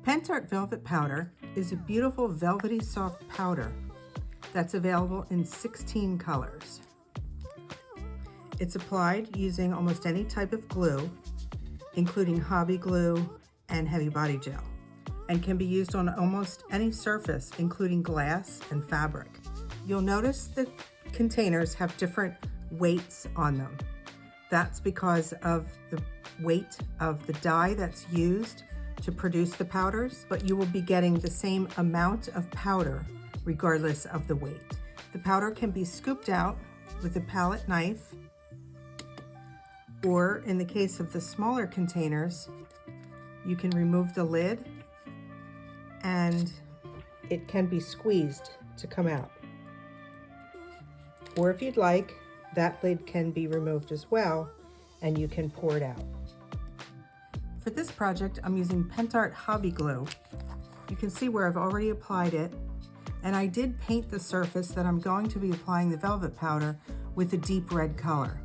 Pentart Velvet Powder is a beautiful velvety soft powder that's available in 16 colors. It's applied using almost any type of glue, including hobby glue and heavy body gel, and can be used on almost any surface, including glass and fabric. You'll notice the containers have different weights on them. That's because of the weight of the dye that's used to produce the powders, but you will be getting the same amount of powder regardless of the weight. The powder can be scooped out with a palette knife, or in the case of the smaller containers, you can remove the lid and it can be squeezed to come out. Or if you'd like, that lid can be removed as well and you can pour it out. For this project, I'm using Pentart Hobby Glue. You can see where I've already applied it, and I did paint the surface that I'm going to be applying the velvet powder with a deep red color.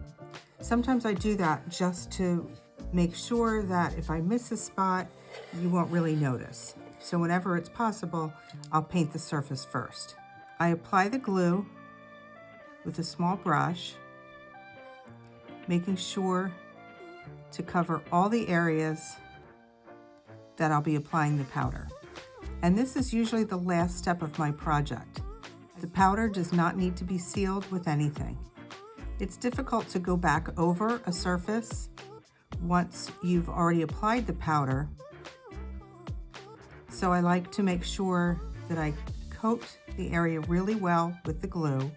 Sometimes I do that just to make sure that if I miss a spot, you won't really notice. So whenever it's possible, I'll paint the surface first. I apply the glue with a small brush, making sure to cover all the areas that I'll be applying the powder. And this is usually the last step of my project. The powder does not need to be sealed with anything. It's difficult to go back over a surface once you've already applied the powder. So I like to make sure that I coat the area really well with the glue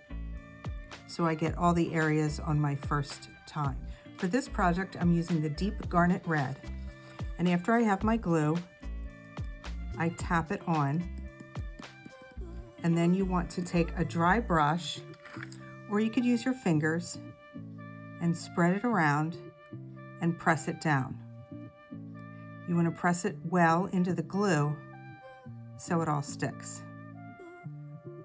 so I get all the areas on my first time. For this project, I'm using the deep garnet red. And after I have my glue, I tap it on. And then you want to take a dry brush, or you could use your fingers, and spread it around and press it down. You want to press it well into the glue so it all sticks.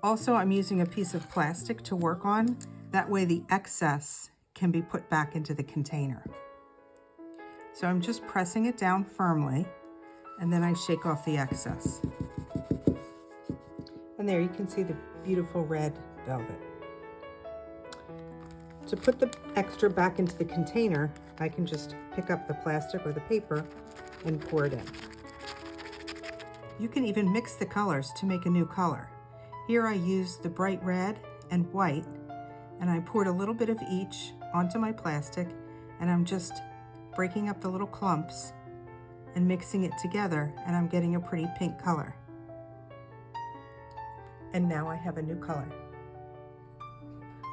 Also, I'm using a piece of plastic to work on. That way the excess can be put back into the container. So I'm just pressing it down firmly, and then I shake off the excess. And there you can see the beautiful red velvet. To put the extra back into the container, I can just pick up the plastic or the paper and pour it in. You can even mix the colors to make a new color. Here I used the bright red and white, and I poured a little bit of each onto my plastic, and I'm just breaking up the little clumps and mixing it together, and I'm getting a pretty pink color. And now I have a new color.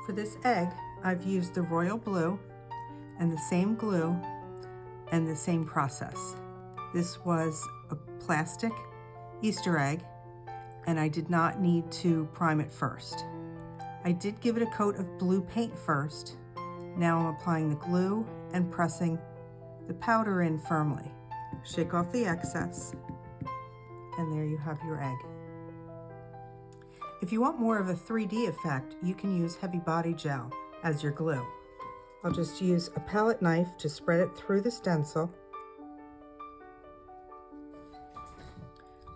For this egg, I've used the royal blue and the same glue and the same process. This was a plastic Easter egg, and I did not need to prime it first. I did give it a coat of blue paint first. Now I'm applying the glue and pressing the powder in firmly. Shake off the excess, and there you have your egg. If you want more of a 3D effect, you can use heavy body gel as your glue. I'll just use a palette knife to spread it through the stencil.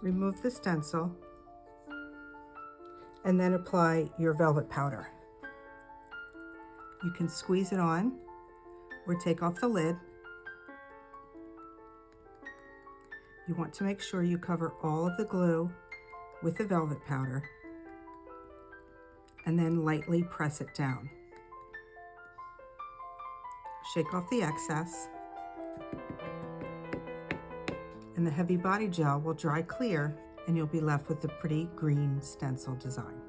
Remove the stencil, and then apply your velvet powder. You can squeeze it on or take off the lid. You want to make sure you cover all of the glue with the velvet powder and then lightly press it down. Shake off the excess, and the heavy body gel will dry clear, and you'll be left with a pretty green stencil design.